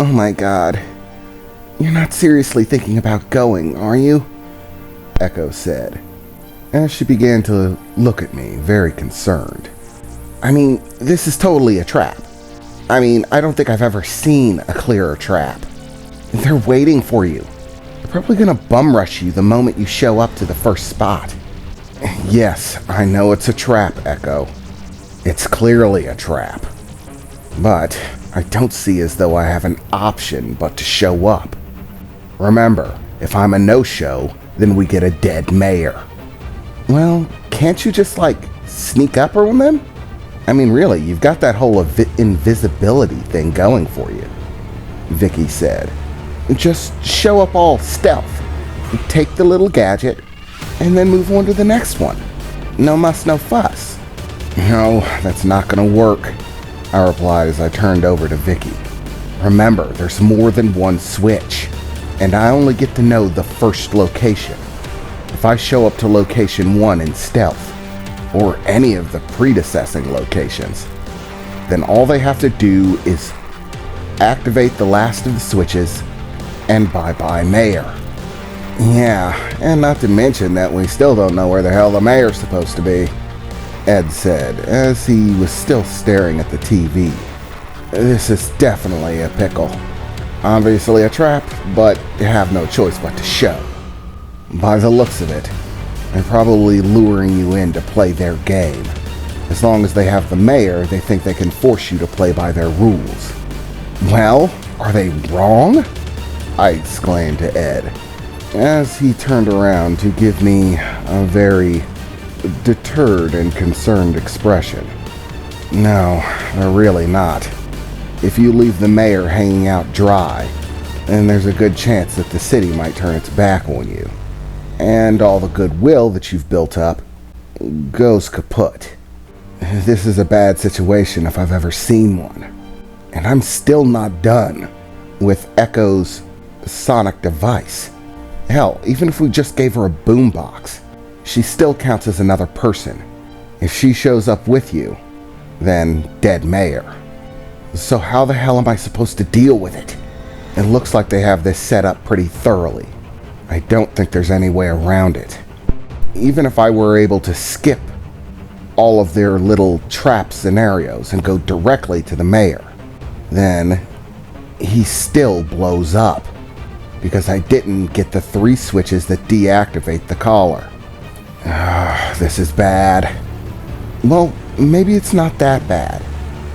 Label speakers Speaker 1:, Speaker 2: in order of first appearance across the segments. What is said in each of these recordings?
Speaker 1: Oh my god. You're not seriously thinking about going, are you? Echo said, as she began to look at me, very concerned. I mean, this is totally a trap. I don't think I've ever seen a clearer trap. They're waiting for you. They're probably gonna bum rush you the moment you show up to the first spot. Yes, I know it's a trap, Echo. It's clearly a trap. But I don't see as though I have an option but to show up. Remember, if I'm a no-show, then we get a dead mayor. Well, can't you just, sneak up on them? Really, you've got that whole invisibility thing going for you, Vicky said. Just show up all stealth. Take the little gadget, and then move on to the next one. No muss, no fuss. No, that's not gonna work, I replied as I turned over to Vicky. Remember, there's more than one switch, and I only get to know the first location. If I show up to location 1 in stealth, or any of the predecessing locations, then all they have to do is activate the last of the switches, and bye-bye mayor. Yeah, and not to mention that we still don't know where the hell the mayor's supposed to be, Ed said, as he was still staring at the TV. This is definitely a pickle. Obviously a trap, but you have no choice but to show. By the looks of it, they're probably luring you in to play their game. As long as they have the mayor, they think they can force you to play by their rules. Well, are they wrong? I exclaimed to Ed, as he turned around to give me a very deterred and concerned expression. No, they're really not. If you leave the mayor hanging out dry, then there's a good chance that the city might turn its back on you. And all the goodwill that you've built up goes kaput. This is a bad situation if I've ever seen one. And I'm still not done with Echo's sonic device. Hell, even if we just gave her a boombox, she still counts as another person. If she shows up with you, then dead mayor. So how the hell am I supposed to deal with it? It looks like they have this set up pretty thoroughly. I don't think there's any way around it. Even if I were able to skip all of their little trap scenarios and go directly to the mayor, then he still blows up, because I didn't get the 3 switches that deactivate the collar. This is bad. Well, maybe it's not that bad,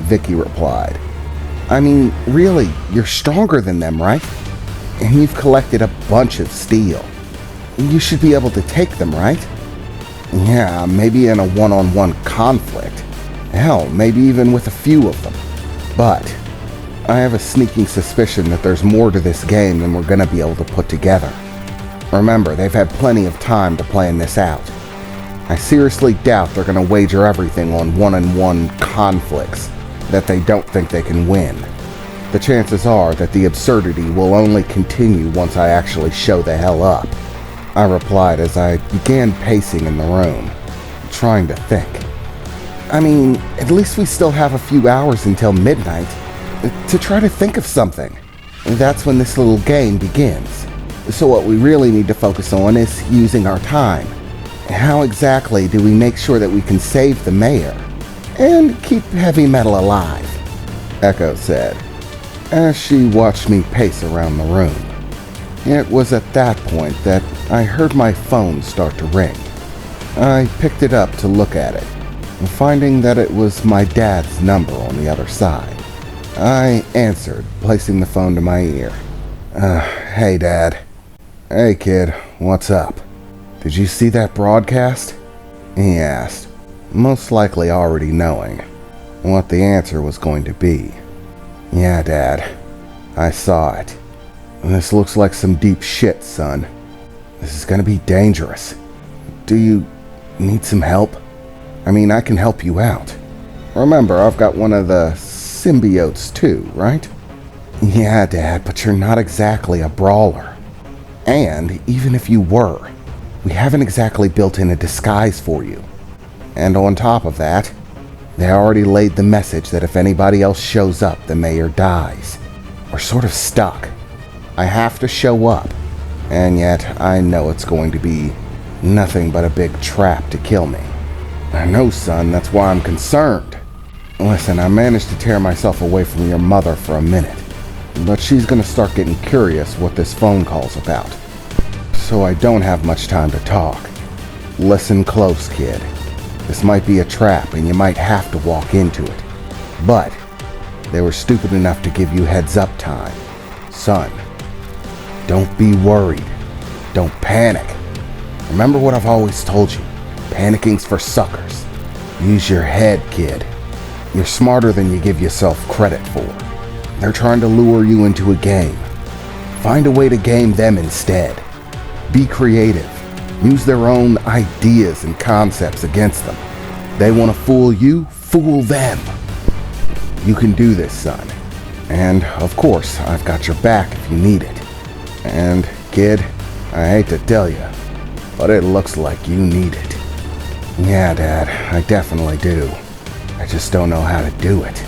Speaker 1: Vicky replied. Really, you're stronger than them, right? And you've collected a bunch of steel. You should be able to take them, right? Yeah, maybe in a one-on-one conflict. Hell, maybe even with a few of them. But I have a sneaking suspicion that there's more to this game than we're gonna be able to put together. Remember, they've had plenty of time to plan this out. I seriously doubt they're gonna wager everything on one-on-one conflicts that they don't think they can win. The chances are that the absurdity will only continue once I actually show the hell up, I replied as I began pacing in the room, trying to think. At least we still have a few hours until midnight to try to think of something. That's when this little game begins. So what we really need to focus on is using our time. How exactly do we make sure that we can save the mayor and keep heavy metal alive? Echo said, as she watched me pace around the room. It was at that point that I heard my phone start to ring. I picked it up to look at it, finding that it was my dad's number on the other side. I answered, placing the phone to my ear. Hey, Dad. Hey, kid, what's up? Did you see that broadcast? He asked, most likely already knowing what the answer was going to be. Yeah, Dad, I saw it. This looks like some deep shit, son. This is gonna be dangerous. Do you need some help? I can help you out. Remember, I've got one of the symbiotes too, right? Yeah, Dad, but you're not exactly a brawler. And even if you were, we haven't exactly built in a disguise for you. And on top of that, they already laid the message that if anybody else shows up, the mayor dies. We're sort of stuck. I have to show up, and yet I know it's going to be nothing but a big trap to kill me. I know, son, that's why I'm concerned. Listen, I managed to tear myself away from your mother for a minute, but she's gonna start getting curious what this phone call's about. So I don't have much time to talk. Listen close, kid. This might be a trap, and you might have to walk into it. But they were stupid enough to give you heads up time. Son, don't be worried. Don't panic. Remember what I've always told you. Panicking's for suckers. Use your head, kid. You're smarter than you give yourself credit for. They're trying to lure you into a game. Find a way to game them instead. Be creative. Use their own ideas and concepts against them. They want to fool you, fool them. You can do this, son. And, of course, I've got your back if you need it. And, kid, I hate to tell you, but it looks like you need it. Yeah, Dad, I definitely do. I just don't know how to do it.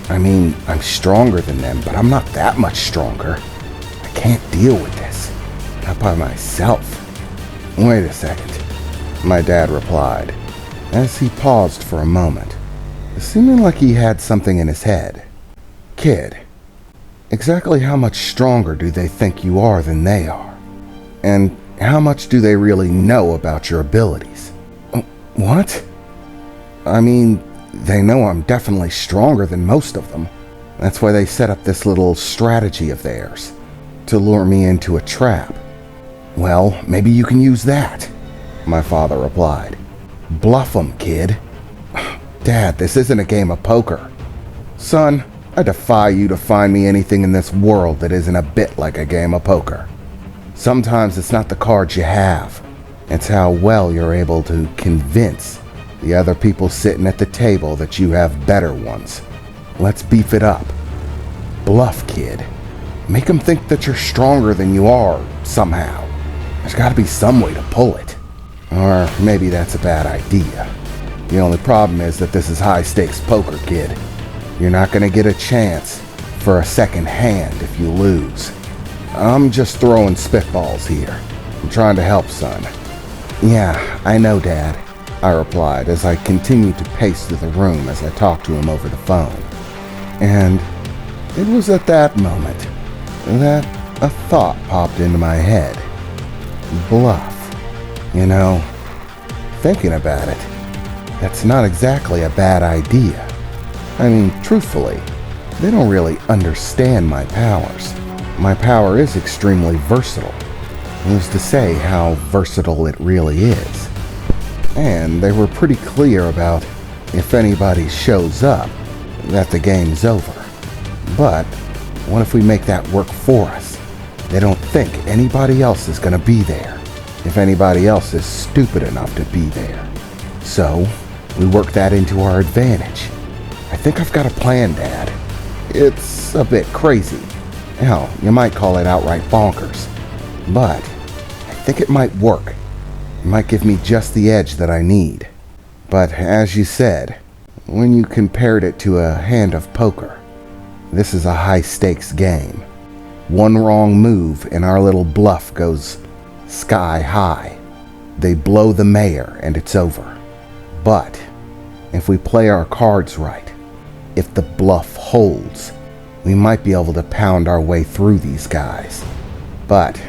Speaker 1: I mean, I'm stronger than them, but I'm not that much stronger. I can't deal with this. Not by myself. Wait a second, my dad replied, as he paused for a moment, seeming like he had something in his head. Kid, exactly how much stronger do they think you are than they are? And how much do they really know about your abilities? What? I mean, they know I'm definitely stronger than most of them. That's why they set up this little strategy of theirs, to lure me into a trap. Well, maybe you can use that, my father replied. Bluff 'em, kid. Dad, this isn't a game of poker. Son, I defy you to find me anything in this world that isn't a bit like a game of poker. Sometimes it's not the cards you have. It's how well you're able to convince the other people sitting at the table that you have better ones. Let's beef it up. Bluff, kid. Make them think that you're stronger than you are, somehow. There's gotta be some way to pull it. Or maybe that's a bad idea. The only problem is that this is high-stakes poker, kid. You're not gonna get a chance for a second hand if you lose. I'm just throwing spitballs here. I'm trying to help, son. Yeah, I know, Dad, I replied as I continued to pace through the room as I talked to him over the phone. And it was at that moment that a thought popped into my head. Bluff. You know, thinking about it, that's not exactly a bad idea. I mean, truthfully, they don't really understand my powers. My power is extremely versatile. Who's to say how versatile it really is? And they were pretty clear about if anybody shows up, that the game's over. But what if we make that work for us? They don't think anybody else is gonna be there, if anybody else is stupid enough to be there. So, we work that into our advantage. I think I've got a plan, Dad. It's a bit crazy. Hell, you might call it outright bonkers. But I think it might work. It might give me just the edge that I need. But as you said, when you compared it to a hand of poker, this is a high-stakes game. One wrong move and our little bluff goes sky high. They blow the mayor and it's over. But if we play our cards right, if the bluff holds, we might be able to pound our way through these guys. But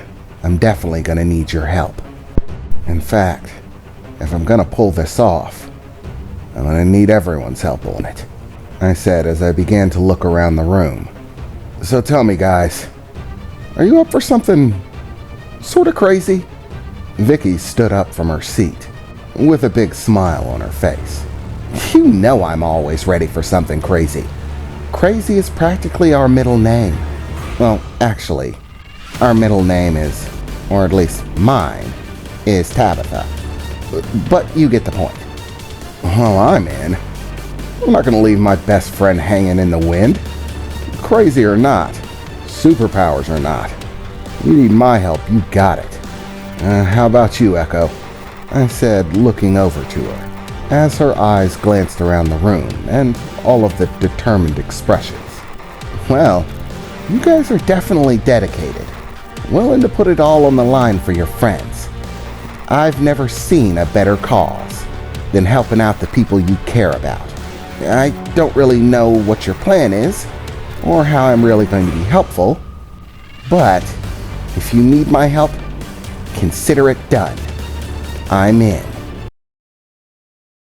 Speaker 1: I'm definitely gonna need your help. In fact, if I'm gonna pull this off, I'm gonna need everyone's help on it, I said as I began to look around the room. So tell me, guys, are you up for something sort of crazy? Vicky stood up from her seat with a big smile on her face. You know I'm always ready for something crazy. Crazy is practically our middle name. Well, actually, our middle name is, or at least mine, is Tabitha. But you get the point. Well, I'm in. I'm not gonna leave my best friend hanging in the wind. Crazy or not, superpowers or not, you need my help, you got it. How about you, Echo? I said, looking over to her, as her eyes glanced around the room and all of the determined expressions. Well, You guys are definitely dedicated, willing to put it all on the line for your friends. I've never seen a better cause than helping out the people you care about. I don't really know what your plan is, or how I'm really going to be helpful, but if you need my help, consider it done. I'm in.